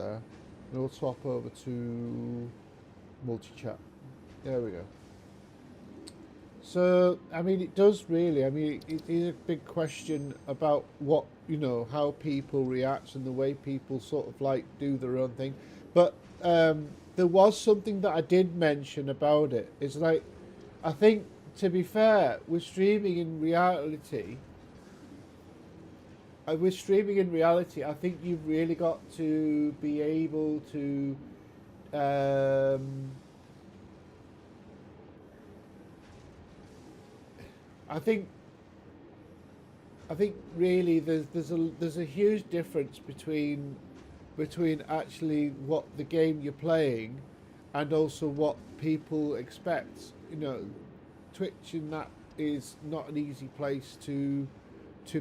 there. And we'll swap over to multi-chat. There we go. So, I mean, it does really, I mean, it is a big question about what, you know, how people react and the way people sort of like do their own thing. But there was something that I did mention about it. It's like, I think, to be fair, with streaming in reality, I think you've really got to be able to I think really there's a huge difference between actually what the game you're playing and also what people expect. You know, Twitch and that is not an easy place to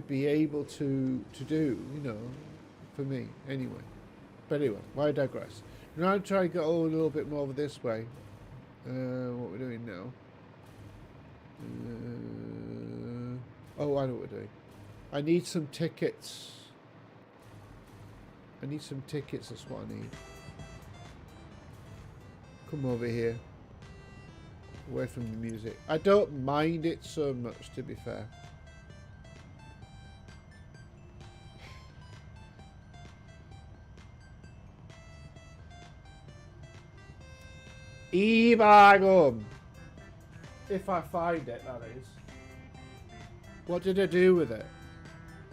be able to do, you know, for me anyway. But anyway, why digress? Now I'm trying to go a little bit more over this way. What we're doing now. Oh, I know what we're doing. I need some tickets. That's what I need. Come over here. Away from the music. I don't mind it so much, to be fair. Ebagum! If I find it, that is. What did I do with it?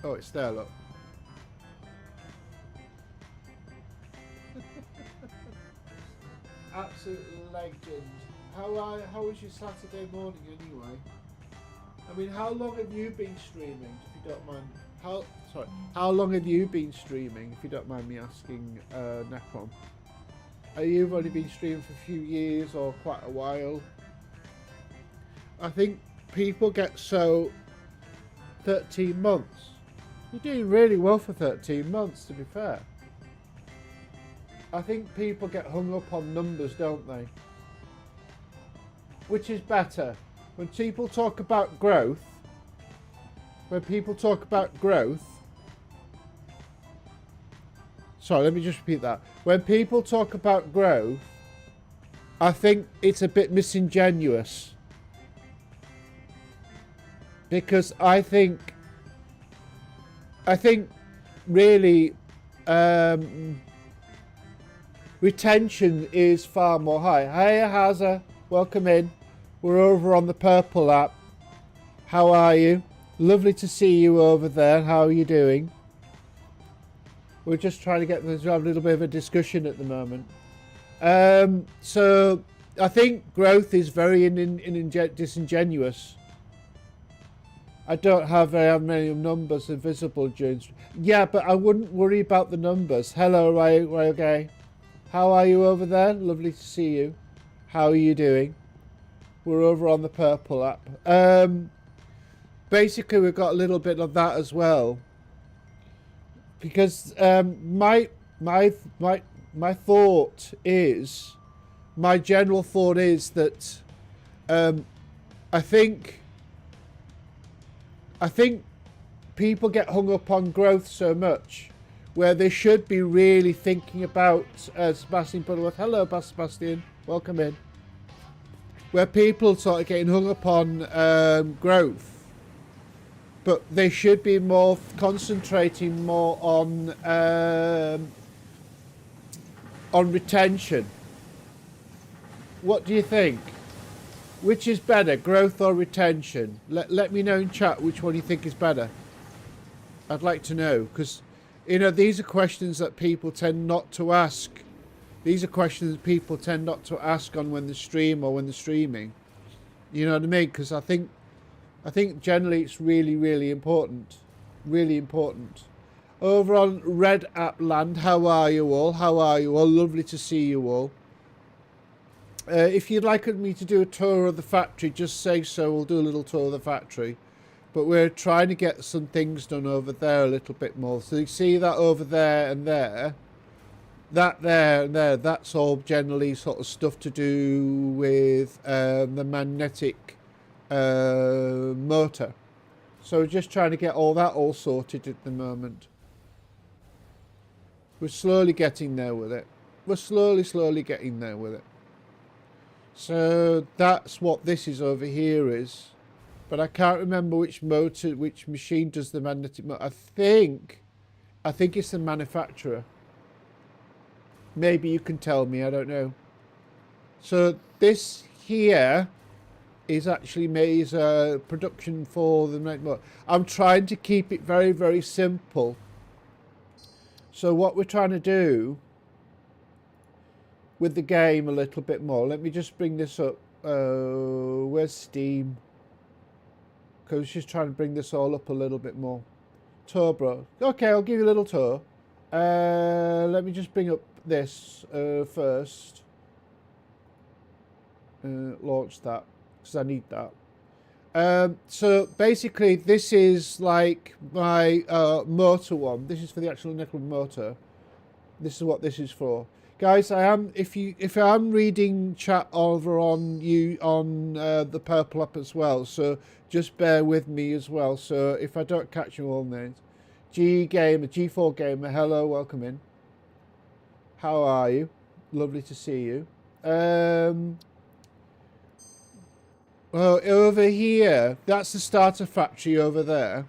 Oh, it's there, look. Absolute legend. How was your Saturday morning anyway? I mean, how long have you been streaming, if you don't mind? How long have you been streaming, if you don't mind me asking, Necron? You've only been streaming for a few years or quite a while. I think people get so 13 months. You're doing really well for 13 months, to be fair. I think people get hung up on numbers, don't they? Which is better. When people talk about growth, sorry, let me just repeat that. When people talk about growth, I think it's a bit disingenuous. Because I think really retention is far more high. Hey Haza, welcome in. We're over on the Purple app. How are you? Lovely to see you over there. How are you doing? We're just trying to have a little bit of a discussion at the moment. So I think growth is very disingenuous. I don't have very many numbers visible during. Yeah, but I wouldn't worry about the numbers. Hello, Ryoge. How are you over there? Lovely to see you. How are you doing? We're over on the Purple app. Basically, we've got a little bit of that as well. Because my thought is, my general thought is that I think people get hung up on growth so much, where they should be really thinking about Sebastian Butterworth. Hello, Sebastian. Welcome in. Where people sort of getting hung up on growth, but they should be more concentrating more on retention. What do you think? Which is better, growth or retention? Let me know in chat which one you think is better. I'd like to know, because, you know, these are questions that people tend not to ask. These are questions that people tend not to ask on when they stream or when they're streaming. You know what I mean? Because I think generally it's really, really important. Really important. Over on Red App Land, how are you all? How are you all? Lovely to see you all. If you'd like me to do a tour of the factory, just say so. We'll do a little tour of the factory. But we're trying to get some things done over there a little bit more. So you see that over there and there. That there and there, that's all generally sort of stuff to do with the magnetic motor. So we're just trying to get all that all sorted at the moment. We're slowly getting there with it. We're slowly getting there with it. So that's what this is over here is. But I can't remember which motor, which machine does the magnetic motor. I think it's the manufacturer. Maybe you can tell me, I don't know. So this here is actually made production for the magnetic motor. I'm trying to keep it very, very simple. So what we're trying to do with the game a little bit more. Let me just bring this up. Where's Steam? Because I was just trying to bring this all up a little bit more. Tour, bro. Okay, I'll give you a little tour. Let me just bring up this first. Launch that, because I need that. So basically, this is like my motor one. This is for the actual nickel motor. This is what this is for. Guys, if I am reading chat over on the Purple app as well, so just bear with me as well. So if I don't catch you all names, G4 Gamer, hello, welcome in. How are you? Lovely to see you. Well, over here, that's the starter factory over there.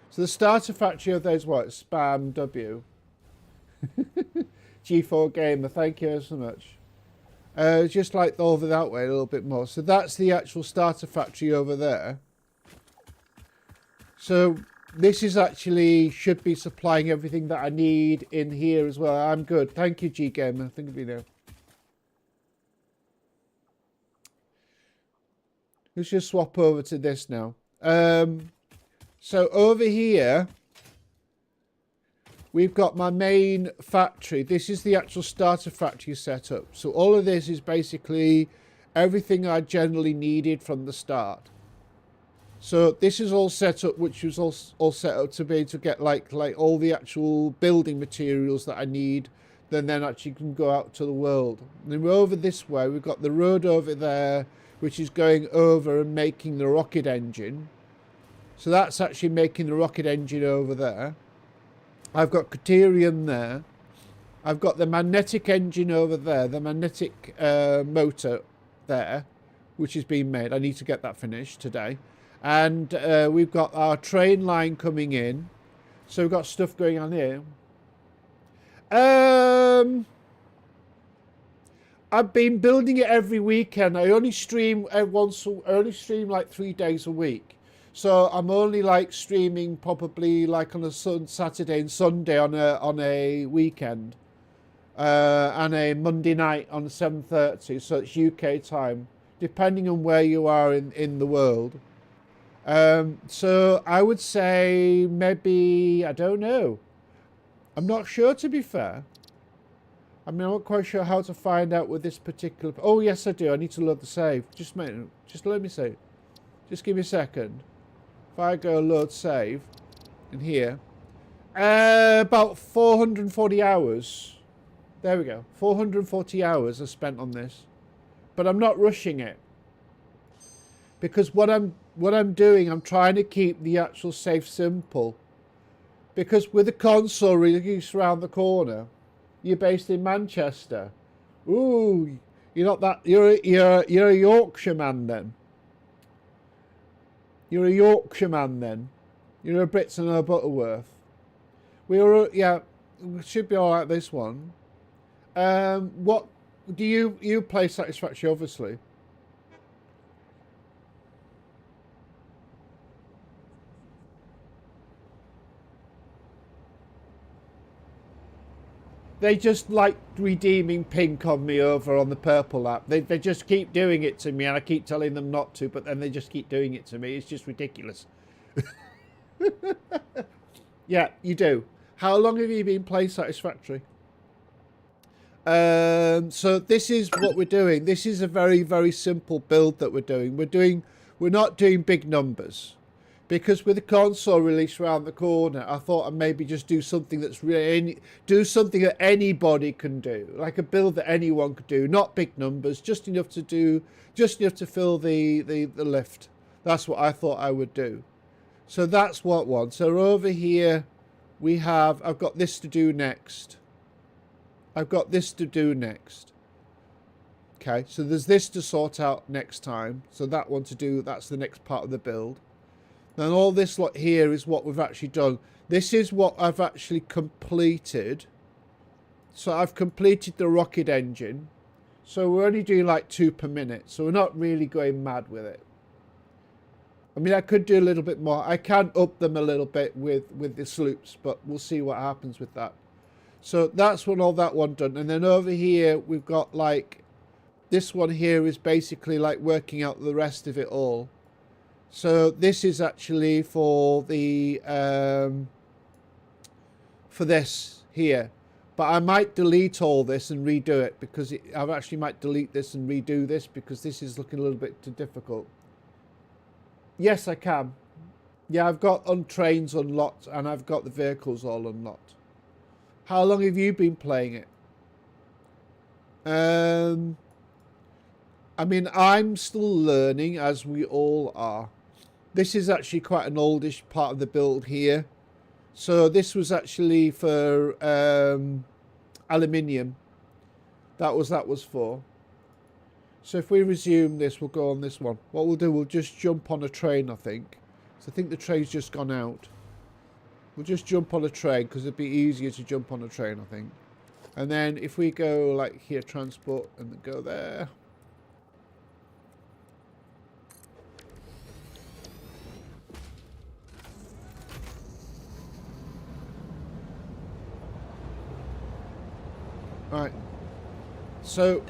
So the starter factory over there is what? Spam W. G4 Gamer, thank you so much. Just like over that way a little bit more. So that's the actual starter factory over there. So this is actually should be supplying everything that I need in here as well. I'm good. Thank you, G Gamer. Think of you now. Let's just swap over to this now. So over here, we've got my main factory. This is the actual starter factory setup. So all of this is basically everything I generally needed from the start. So this is all set up, which was all set up to be able to get like all the actual building materials that I need. Then actually can go out to the world. And then we're over this way. We've got the road over there, which is going over and making the rocket engine. So that's actually making the rocket engine over there. I've got Criterion there. I've got the magnetic engine over there, the magnetic motor there, which is being made. I need to get that finished today. And we've got our train line coming in. So we've got stuff going on here. I've been building it every weekend. I only stream like 3 days a week. So I'm only like streaming probably like on a Saturday and Sunday on a weekend, and a Monday night on 7:30. So it's UK time, depending on where you are in the world. So I would say maybe, I don't know. I'm not sure, to be fair. I mean, I'm not quite sure how to find out with this particular. Oh yes, I do. I need to load the save. Just let me see. Just give me a second. If I go load save in here, about 440 hours. There we go. 440 hours I spent on this, but I'm not rushing it because what I'm doing, I'm trying to keep the actual save simple. Because with the console release around the corner, you're based in Manchester. Ooh, you're not that. You're a Yorkshire man then. You're a Yorkshire man then. You're a Brits and a Butterworth. Yeah, we should be all right. This one. What do you play Satisfactory? Obviously. They just like redeeming pink on me over on the Purple app. They just keep doing it to me, and I keep telling them not to, but then they just keep doing it to me. It's just ridiculous. Yeah, you do. How long have you been playing Satisfactory? So this is what we're doing. This is a very, very simple build that we're doing. We're not doing big numbers. Because with the console release around the corner, I thought I'd maybe just do something that's do something that anybody can do, like a build that anyone could do, not big numbers, just enough to fill the lift. That's what I thought I would do. So that's what one. So over here, I've got this to do next. I've got this to do next. Okay, so there's this to sort out next time. So that one to do, that's the next part of the build. Then all this lot here is what we've actually done. This is what I've actually completed. So I've completed the rocket engine. So we're only doing like 2 per minute. So we're not really going mad with it. I mean, I could do a little bit more. I can up them a little bit with the sloops, but we'll see what happens with that. So that's all that one done. And then over here, we've got like, this one here is basically like working out the rest of it all. So this is actually for the, for this here. But I might delete all this and redo it because I actually might delete this and redo this because this is looking a little bit too difficult. Yes, I can. Yeah, I've got trains unlocked and I've got the vehicles all unlocked. How long have you been playing it? I mean, I'm still learning, as we all are. This is actually quite an oldish part of the build here. So this was actually for aluminium. That was for. So if we resume this, we'll go on this one. What we'll do, we'll just jump on a train, I think. So I think the train's just gone out. We'll just jump on a train because it'd be easier to jump on a train, I think. And then if we go like here, transport, and go there. Right. So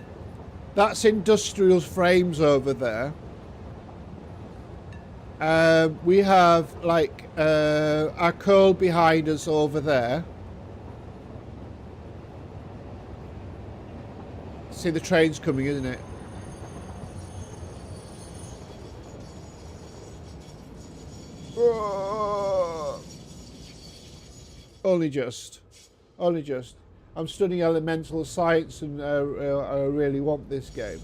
that's industrial frames over there. We have like our coal behind us over there. See, the train's coming, isn't it? Only just. I'm studying elemental science and I really want this game.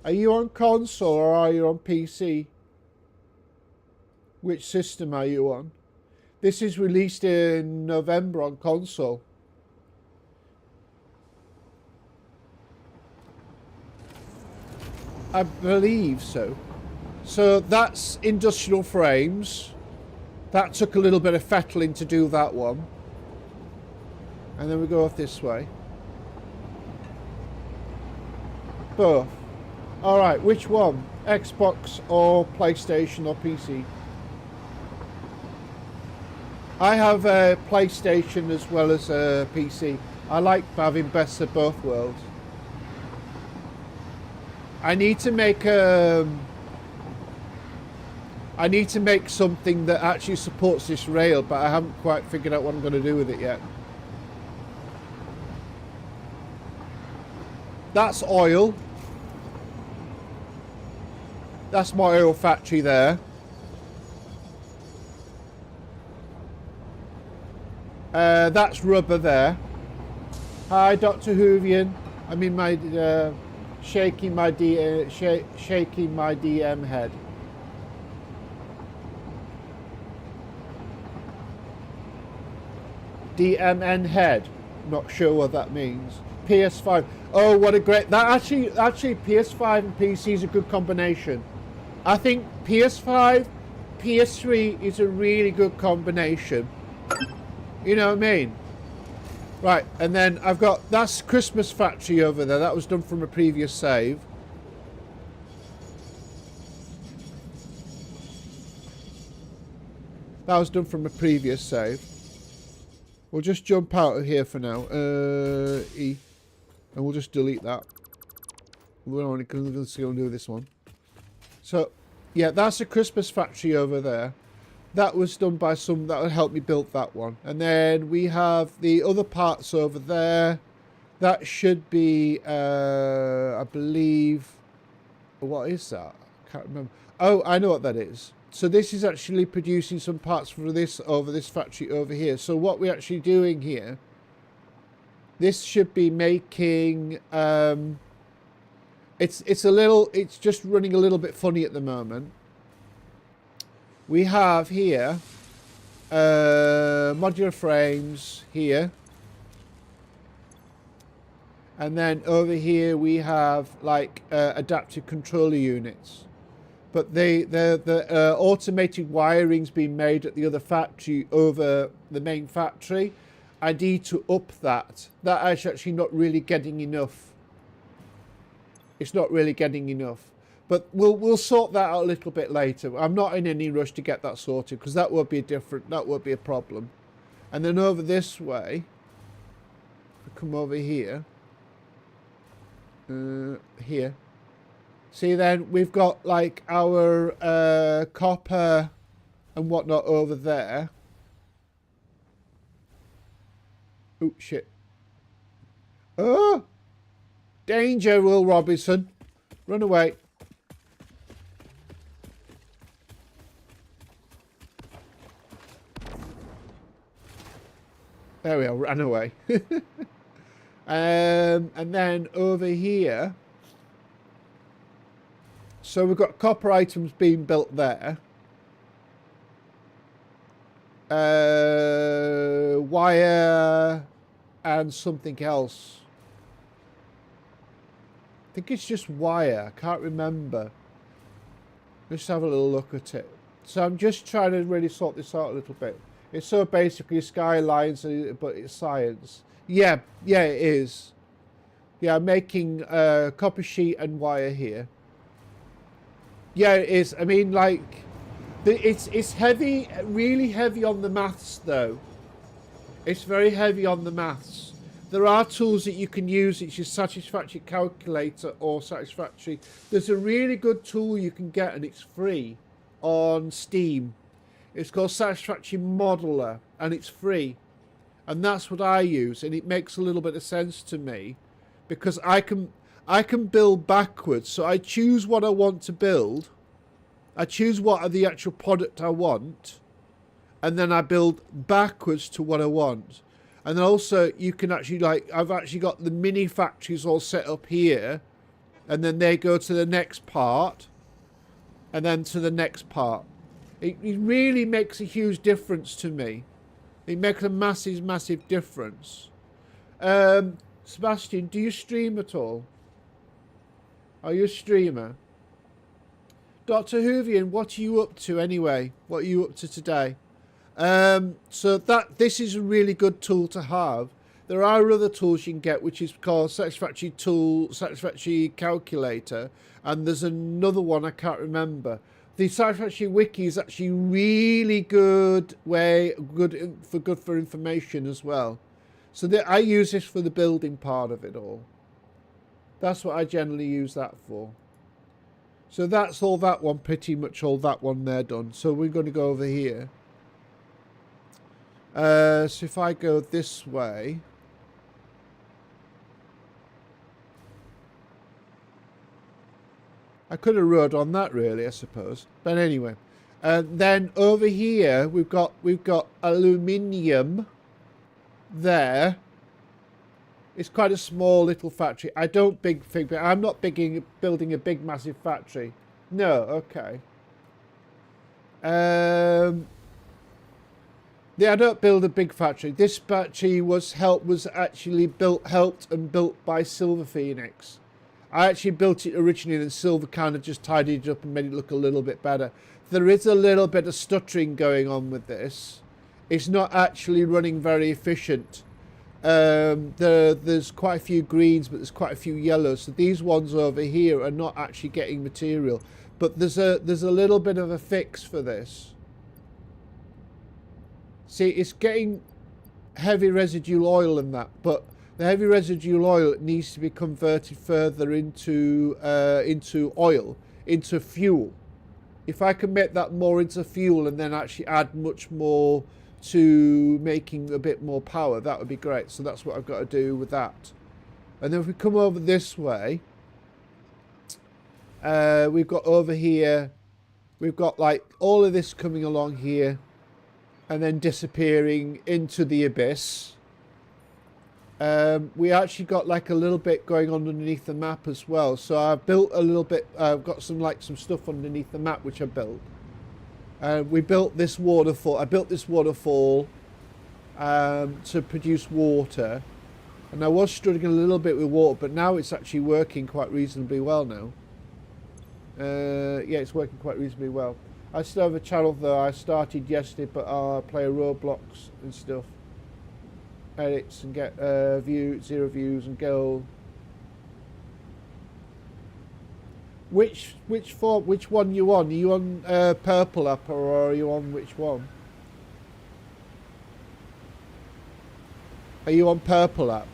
Are you on console or are you on PC? Which system are you on? This is released in November on console. I believe so. So that's industrial frames. That took a little bit of fettling to do that one. And then we go off this way. Both. Alright, which one? Xbox or PlayStation or PC? I have a PlayStation as well as a PC. I like having best of both worlds. I need to make something that actually supports this rail, but I haven't quite figured out what I'm going to do with it yet. That's oil. That's my oil factory there. That's rubber there. Hi, Dr. Hoovian. I'm in my shaking my DM head. DMN head. Not sure what that means. PS5. Oh, what a great... That actually PS5 and PC is a good combination. I think PS5, PS3 is a really good combination. You know what I mean? Right, and then I've got... That's Christmas Factory over there. That was done from a previous save. That was done from a previous save. We'll just jump out of here for now. E. And we'll just delete that. We're only going to do this one. So, yeah, that's a Christmas Factory over there. That was done by some that would help me build that one. And then we have the other parts over there. That should be, I believe... What is that? I can't remember. Oh, I know what that is. So this is actually producing some parts for this over this factory over here. So what we're actually doing here, this should be making, it's just running a little bit funny at the moment. We have here, modular frames here. And then over here we have like adaptive controller units. But the automated wiring's been made at the other factory over the main factory. I need to up that. That is actually not really getting enough. It's not really getting enough. But we'll sort that out a little bit later. I'm not in any rush to get that sorted because that would be a problem. And then over this way, come over here. Here. See, then we've got like our copper and whatnot over there. Oh shit! Oh, danger, Will Robinson! Run away! There we are. Ran away. And then over here, so we've got copper items being built there. Wire and something else. I think it's just wire. I can't remember. Let's have a little look at it. So I'm just trying to really sort this out a little bit. It's so basically skylines, but it's science. Yeah, it is. Yeah, I'm making copper sheet and wire here. Yeah, it is. I mean, like, it's heavy, really heavy on the maths, though. It's very heavy on the maths. There are tools that you can use, which is Satisfactory Calculator or Satisfactory. There's a really good tool you can get, and it's free on Steam. It's called Satisfactory Modeler, and it's free. And that's what I use, and it makes a little bit of sense to me because I can build backwards. So I choose what I want to build. I choose what are the actual product I want, and then I build backwards to what I want. And then also you can actually, like, I've actually got the mini factories all set up here, and then they go to the next part, and then to the next part. It really makes a huge difference to me. It makes a massive, massive difference. Sebastian, do you stream at all? Are you a streamer? Dr. Hoovian, what are you up to anyway? What are you up to today? So this is a really good tool to have. There are other tools you can get, which is called Satisfactory Calculator, and there's another one I can't remember. The Satisfactory Wiki is actually really good for information as well. So I use this for the building part of it all. That's what I generally use that for. So that's all that one, pretty much all that one there done. So we're going to go over here. So if I go this way. I could have rode on that really, I suppose. But anyway, then over here we've got aluminium there. It's quite a small little factory. I'm not building a big massive factory. No, okay. Yeah, I don't build a big factory. This factory was actually helped and built by Silver Phoenix. I actually built it originally, and Silver kind of just tidied it up and made it look a little bit better. There is a little bit of stuttering going on with this. It's not actually running very efficient. There's quite a few greens, but there's quite a few yellows. So these ones over here are not actually getting material. But there's a little bit of a fix for this. See, it's getting heavy residual oil in that, but the heavy residual oil needs to be converted further into oil, into fuel. If I can make that more into fuel and then actually add much more to making a bit more power, that would be great. So that's what I've got to do with that. And then if we come over this way, we've got over here, we've got like all of this coming along here and then disappearing into the abyss. We actually got like a little bit going on underneath the map as well. So I've built a little bit, I've got some stuff underneath the map which I built. We built this waterfall. I built this waterfall to produce water, and I was struggling a little bit with water, but now it's actually working quite reasonably well now. Yeah, it's working quite reasonably well. I still have a channel though. I started yesterday, but I play Roblox and stuff, edits and get zero views and go. Which one you on? Are you on Purple app or are you on which one? Are you on Purple app?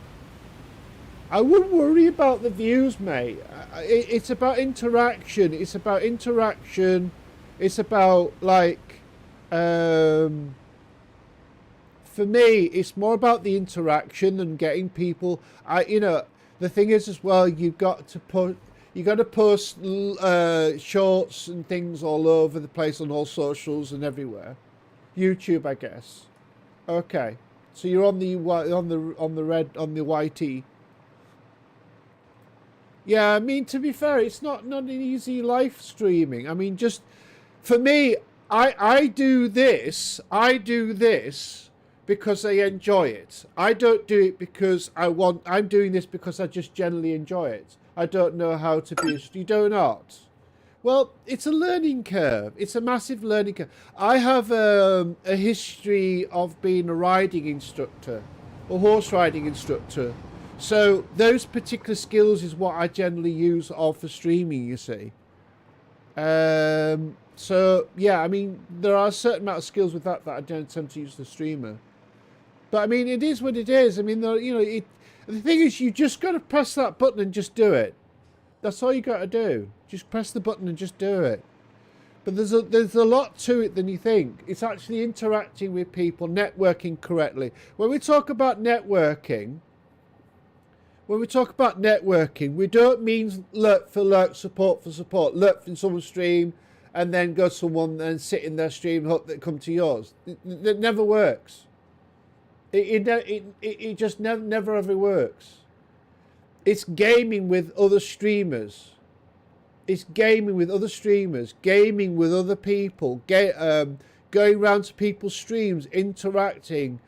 I wouldn't worry about the views, mate. It's about interaction. It's about interaction. It's about like, for me, it's more about the interaction than getting people. The thing is as well, you got to post shorts and things all over the place on all socials and everywhere. YouTube, I guess. Okay, so you're on the YT. Yeah, I mean, to be fair, it's not an easy life streaming. I mean, just for me, I do this because I enjoy it. I don't do it because I'm doing this because I just generally enjoy it. I don't know how to be. You do not. Well, it's a learning curve. It's a massive learning curve. I have a history of being a riding instructor, a horse riding instructor. So those particular skills is what I generally use for streaming, you see. So yeah, I mean, there are a certain amount of skills with that I don't tend to use the streamer. But I mean, it is what it is. I mean, the thing is, you just got to press that button and just do it. That's all you got to do. Just press the button and just do it. But there's a lot to it than you think. It's actually interacting with people, networking correctly. When we talk about networking, we don't mean lurk for lurk, support for support. Lurk in someone's stream and then go to someone and sit in their stream and hope they come to yours. It never works. It just never ever works. It's gaming with other streamers. It's gaming with other streamers, gaming with other people, going around to people's streams, interacting,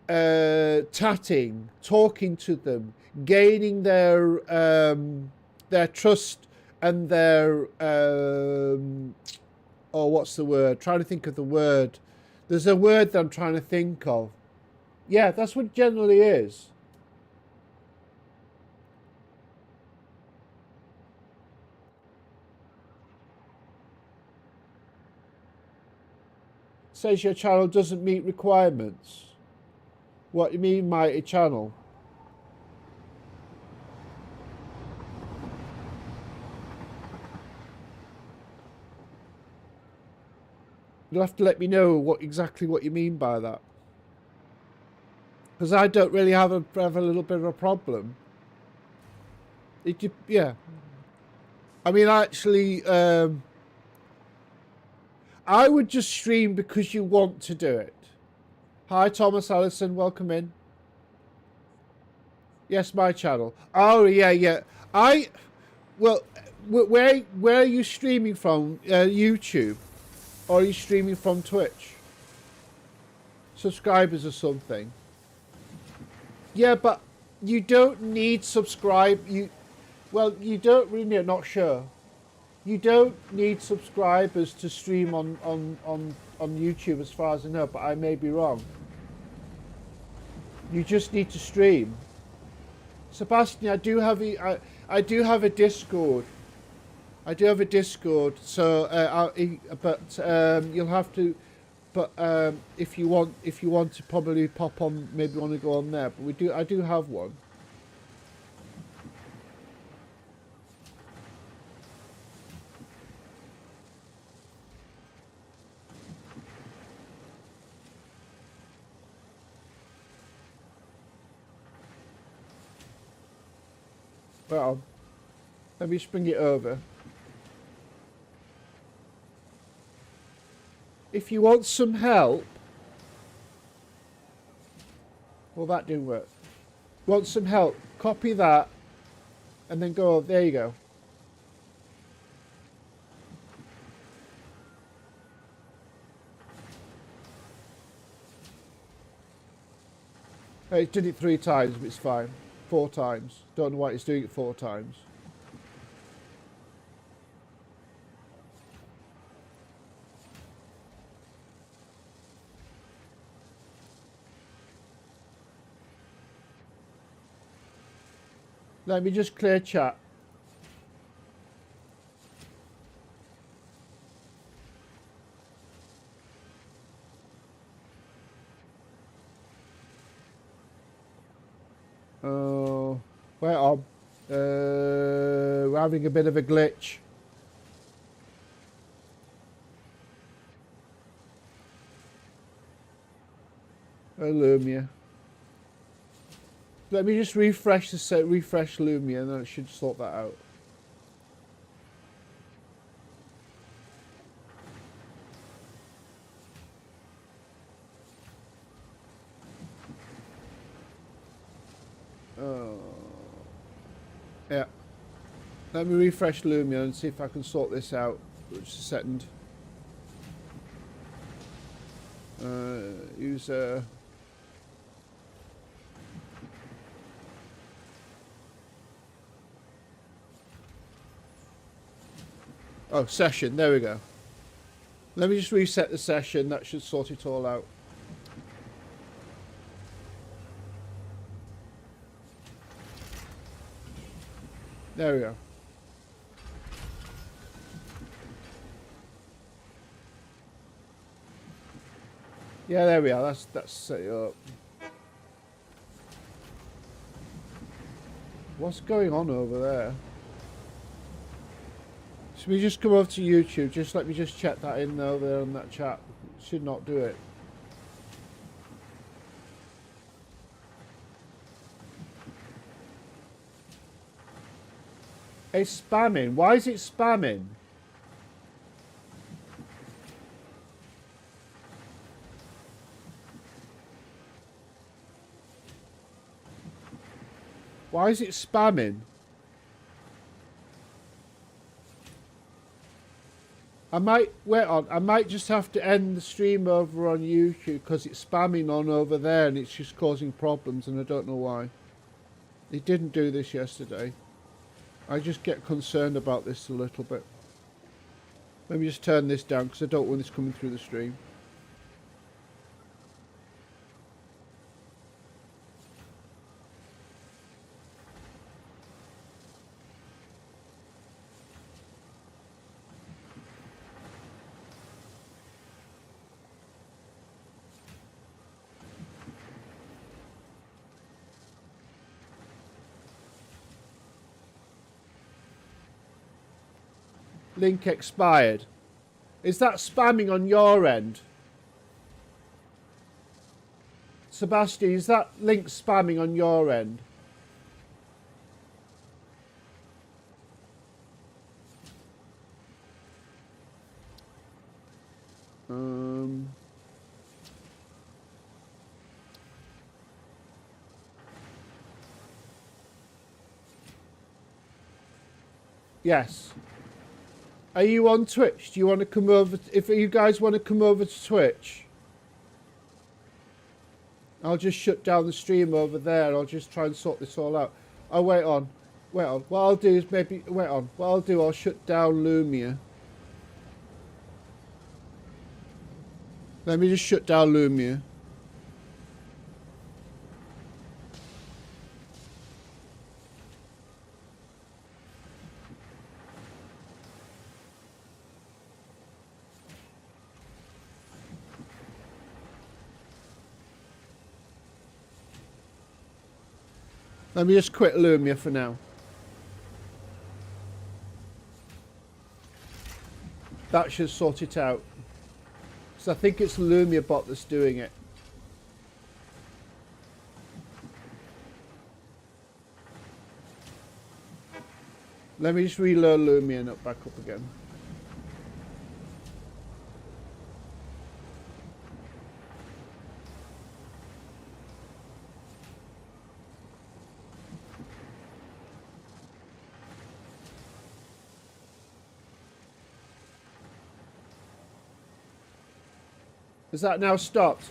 tatting, talking to them, gaining their trust and their what's the word? Trying to think of the word. There's a word that I'm trying to think of. Yeah, that's what it generally is. Says your channel doesn't meet requirements. What do you mean, mighty channel? You'll have to let me know exactly what you mean by that. Because I don't really have a little bit of a problem. Yeah. I mean, actually, I would just stream because you want to do it. Hi, Thomas Allison. Welcome in. Yes, my channel. Oh, yeah. Well, where are you streaming from? YouTube? Or are you streaming from Twitch? Subscribers or something? Yeah, but you don't need you don't really need, not sure. You don't need subscribers to stream on YouTube as far as I know, but I may be wrong. You just need to stream. Sebastian, I do have a Discord. I do have a Discord, so you'll have to. But if you want to probably pop on, maybe want to go on there. But I do have one. Well, let me spring it over. If you want some help, well, that didn't work. Want some help? Copy that, and then go. There you go. It did it 3 times, but it's fine. 4 times. Don't know why it's doing it 4 times. Let me just clear chat. Oh, wait on. We're having a bit of a glitch. Lumia. Let me just refresh the set. Refresh Lumia, and then it should sort that out. Yeah. Let me refresh Lumia and see if I can sort this out. Just a second. User. Oh, session. There we go. Let me just reset the session. That should sort it all out. There we go. Yeah, there we are. That's set it up. What's going on over there? Should we just come over to YouTube? Just let me just check that in over there on that chat. Should not do it. It's spamming. Why is it spamming? Why is it spamming? I might just have to end the stream over on YouTube because it's spamming on over there and it's just causing problems and I don't know why. It didn't do this yesterday. I just get concerned about this a little bit. Let me just turn this down because I don't want this coming through the stream. Link expired. Is that spamming on your end? Sebastian, is that link spamming on your end? Yes. Are you on Twitch? Do you want to come over? If you guys want to come over to Twitch, I'll just shut down the stream over there. I'll just try and sort this all out. Oh, wait on. Wait on. What I'll do is maybe... Wait on. What I'll do, I'll shut down Lumia. Let me just shut down Lumia. Let me just quit Lumia for now. That should sort it out. So I think it's the Lumia bot that's doing it. Let me just reload Lumia and back up again. Is that now stopped?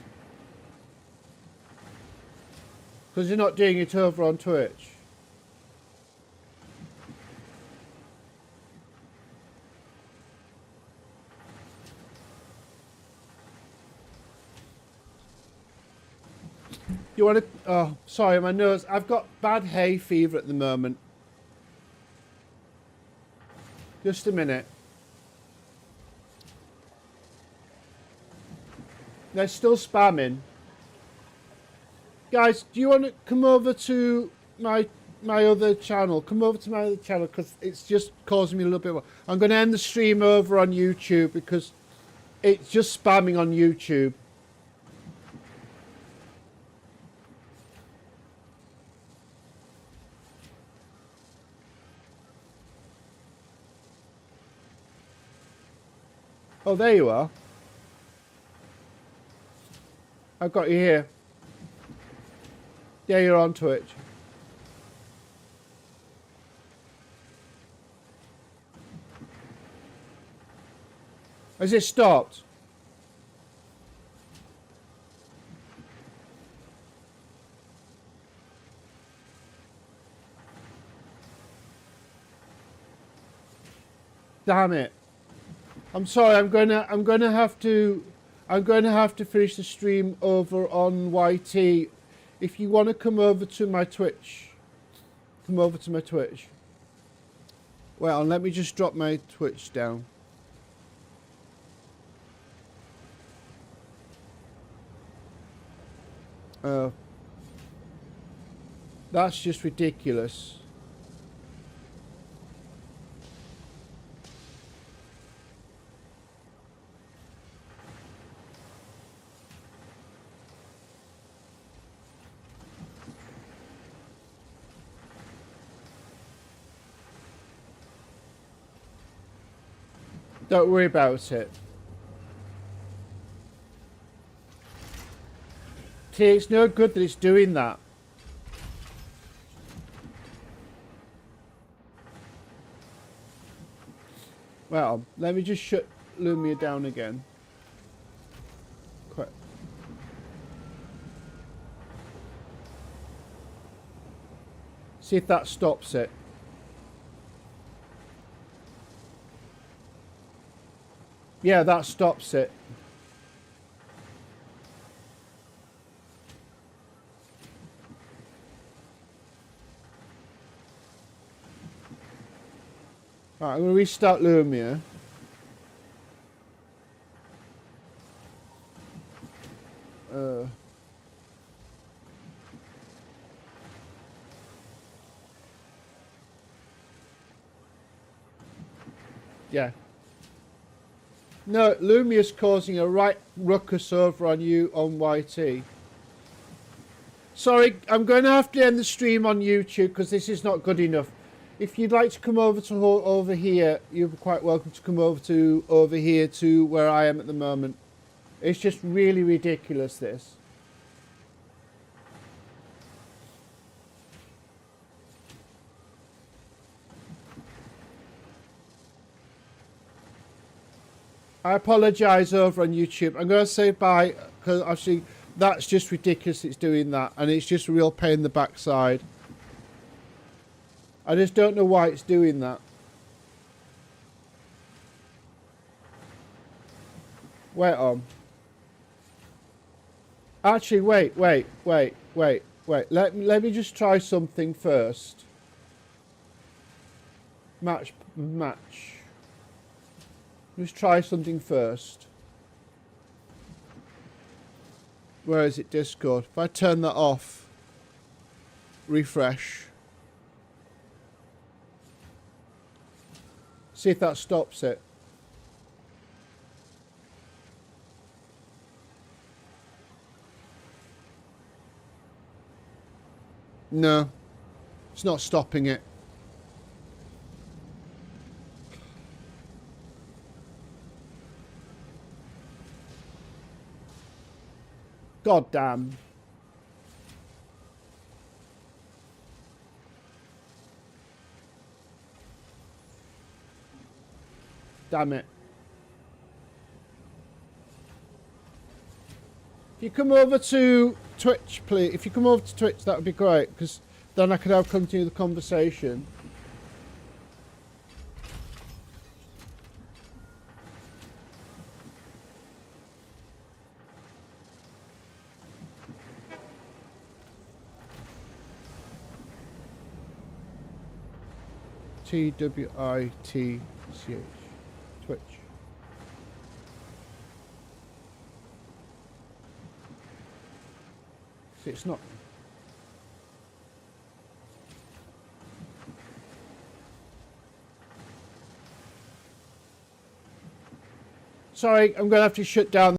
Because you're not doing it over on Twitch. You want to... Oh, sorry, my nose. I've got bad hay fever at the moment. Just a minute. They're still spamming. Guys, do you want to come over to my other channel? Come over to my other channel because it's just causing me a little bit more. I'm going to end the stream over on YouTube because it's just spamming on YouTube. Oh, there you are. I've got you here. Yeah, you're on Twitch. Has it stopped? Damn it. I'm sorry, I'm going to have to finish the stream over on YT. If you want to come over to my Twitch, come over to my Twitch. Well, let me just drop my Twitch down. That's just ridiculous. Don't worry about it. See, it's no good that it's doing that. Well, let me just shut Lumia down again. Quick. See if that stops it. Yeah, that stops it. Right, I'm going to restart Lumia. Yeah. No, Lumia's causing a right ruckus over on you on YT. Sorry, I'm going to have to end the stream on YouTube because this is not good enough. If you'd like to come over to over here, you're quite welcome to come over here to where I am at the moment. It's just really ridiculous, this. I apologise over on YouTube. I'm going to say bye because actually that's just ridiculous. It's doing that, and it's just a real pain in the backside. I just don't know why it's doing that. Wait on. Actually, wait. Let me just try something first. Match. Let's try something first. Where is it? Discord. If I turn that off, refresh. See if that stops it. No, it's not stopping it. God damn. Damn it. If you come over to Twitch, please. If you come over to Twitch, that would be great, because then I could have continue the conversation. TWITCH. Twitch. See, it's not. Sorry, I'm going to have to shut down